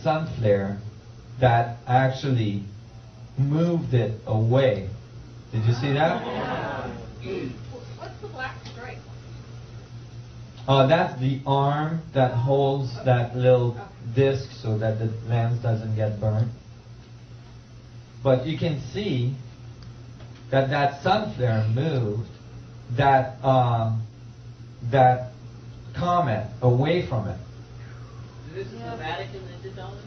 sun flare that actually moved it away. Did you see that? What's the black stripe? Oh, that's the arm that holds that little disc so that the lens doesn't get burned. But you can see that that sun flare moved that that comet away from it. This is the Vatican that did all this?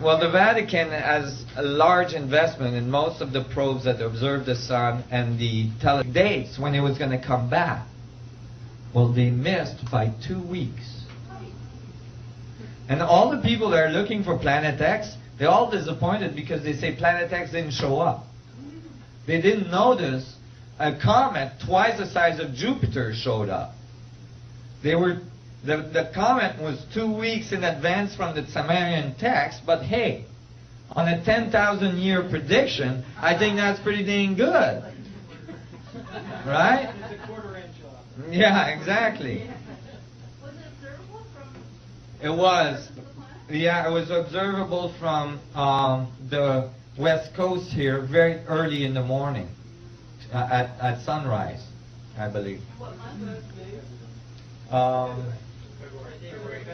Well, the Vatican has a large investment in most of the probes that observe the sun and the dates when it was going to come back. Well, they missed by 2 weeks. And all the people that are looking for Planet X, they're all disappointed because they say Planet X didn't show up. They didn't notice a comet twice the size of Jupiter showed up. The comet was 2 weeks in advance from the Sumerian text, but hey, on a 10,000-year prediction, I think that's pretty dang good. Right? It's a quarter-inch off. Yeah, exactly. Was it observable from It was. the planet? Yeah, it was observable from the west coast here very early in the morning, at sunrise, I believe. What month?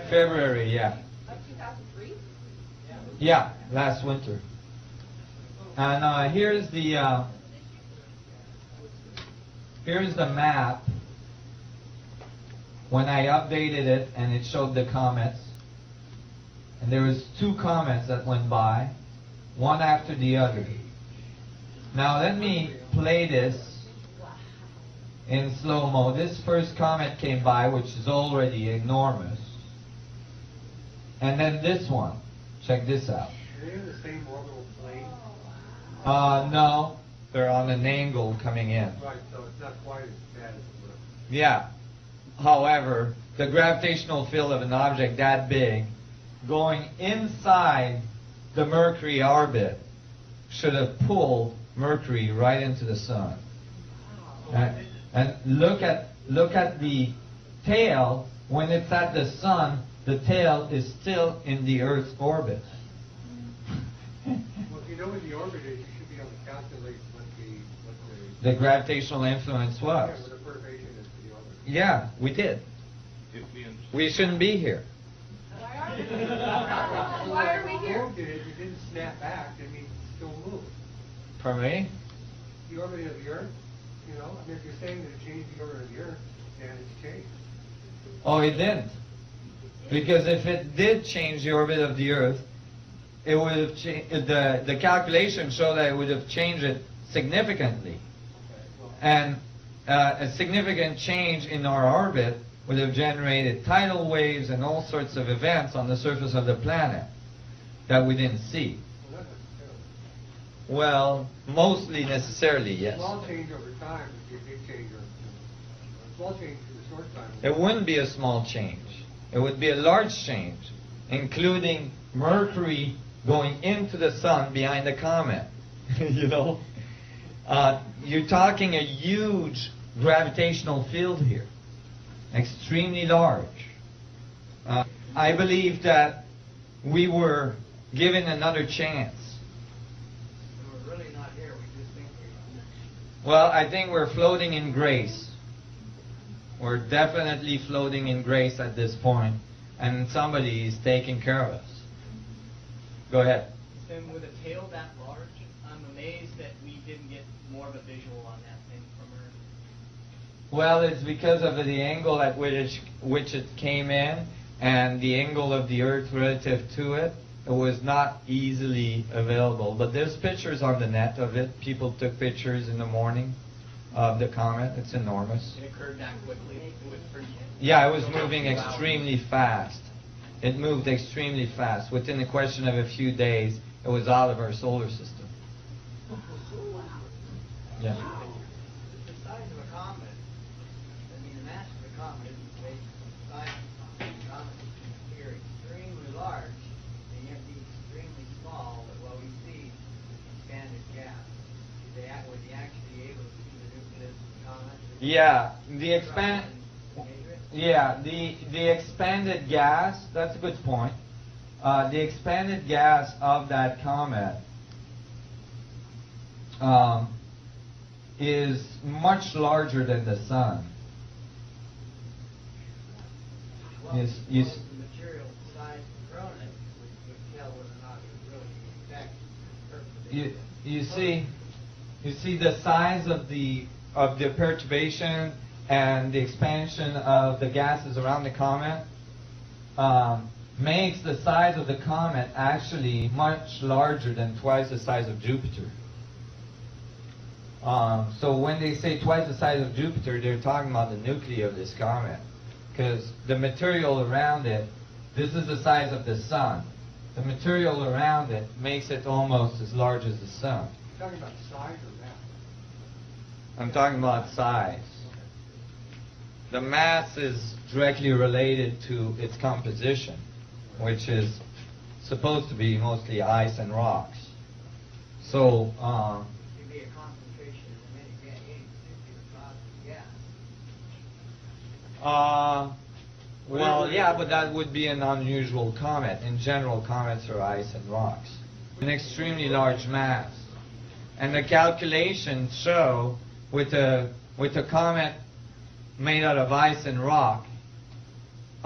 February, yeah. Of 2003? Yeah, last winter. And here's the map when I updated it, and it showed the comets. And there was 2 comets that went by, one after the other. Now let me play this in slow-mo. This first comet came by, which is already enormous. And then this one. Check this out. Are they in the same orbital plane? No. They're on an angle coming in. Right, so it's not quite as bad as it looks. Yeah. However, the gravitational field of an object that big going inside the Mercury orbit should have pulled Mercury right into the sun. And look at the tail. When it's at the sun, the tail is still in the Earth's orbit. Well, if you know what the orbit is, you should be able to calculate what The gravitational influence was. what the perturbation is to the orbit. Yeah, we did. We shouldn't be here. Why are we here? Why are we The here? orb did it, it didn't snap back, that means it's still moving. For me? The orbit of the Earth, you know, I mean, if you're saying that it changed the orbit of the Earth, then it's changed. Oh, it didn't. Because if it did change the orbit of the Earth, it would have the calculation showed that it would have changed it significantly. And a significant change in our orbit would have generated tidal waves and all sorts of events on the surface of the planet that we didn't see. Well, not necessarily. Well, mostly necessarily, A yes. small change over time would be a big change, or a small change in a short time. It wouldn't be a small change. It would be a large change, including Mercury going into the sun behind the comet. You know? You're talking a huge gravitational field here. Extremely large. I believe that we were given another chance. We're really not here. We just think we are. Well, I think we're floating in grace. We're definitely floating in grace at this point, and somebody is taking care of us. Go ahead. And with a tail that large, I'm amazed that we didn't get more of a visual on that thing from Earth. Well, it's because of the angle at which it came in and the angle of the Earth relative to it. It was not easily available. But there's pictures on the net of it. People took pictures in the morning of the comet. It's enormous. It occurred that quickly. It was pretty. Yeah, it was moving extremely fast. It moved extremely fast. Within a question of a few days, it was out of our solar system. Yeah. The size of a comet, I mean, the mass of the comet isn't based on the size of the comet. Comets appear extremely large, and yet be extremely small, but what we see is expanded gas. Were they actually able to see the nucleus of the comet? Yeah, the expand. Yeah, the expanded gas, that's a good point. The expanded gas of that comet is much larger than the sun. Well, Yes, the yes. material size of the coronet would tell whether or not it was really exact. You see the size of the perturbation and the expansion of the gases around the comet makes the size of the comet actually much larger than twice the size of Jupiter. So when they say twice the size of Jupiter, they're talking about the nucleus of this comet, because the material around it, this is the size of the sun. The material around it makes it almost as large as the sun. You're talking about size or mass? I'm talking about size. The mass is directly related to its composition, which is supposed to be mostly ice and rocks. So, It'd be a concentration of any particular size of gas. well, yeah, but that would be an unusual comet. In general, comets are ice and rocks. An extremely large mass. And the calculations show with a comet made out of ice and rock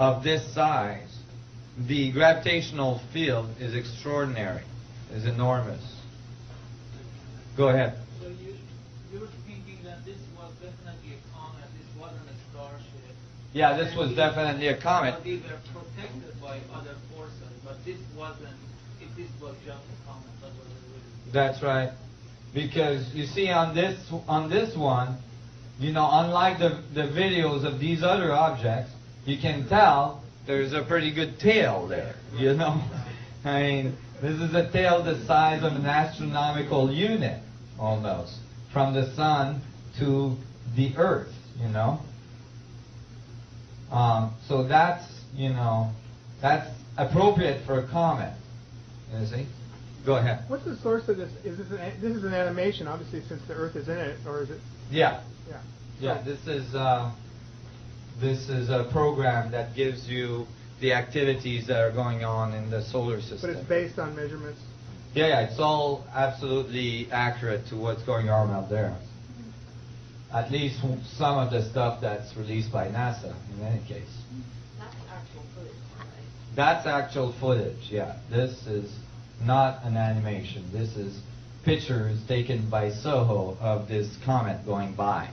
of this size, the gravitational field is extraordinary, is enormous. Go ahead. So you're thinking that this was definitely a comet, this wasn't a starship. Yeah, this was definitely a comet. But they were protected by other forces, but this wasn't, if this was just a comet, that was really... That's right. Because you see on this one, you know, unlike the videos of these other objects, you can tell there's a pretty good tail there, you know. I mean, this is a tail the size of an astronomical unit, almost, from the sun to the Earth, you know. So that's, you know, that's appropriate for a comet, you see. Go ahead. What's the source of this? Is this is an animation, obviously, since the Earth is in it, or is it? Yeah. Yeah. Yeah, this is a program that gives you the activities that are going on in the solar system. But it's based on measurements. Yeah, it's all absolutely accurate to what's going on out there. At least some of the stuff that's released by NASA, in any case. That's actual footage, right? That's actual footage, yeah. This is not an animation. This is pictures taken by Soho of this comet going by.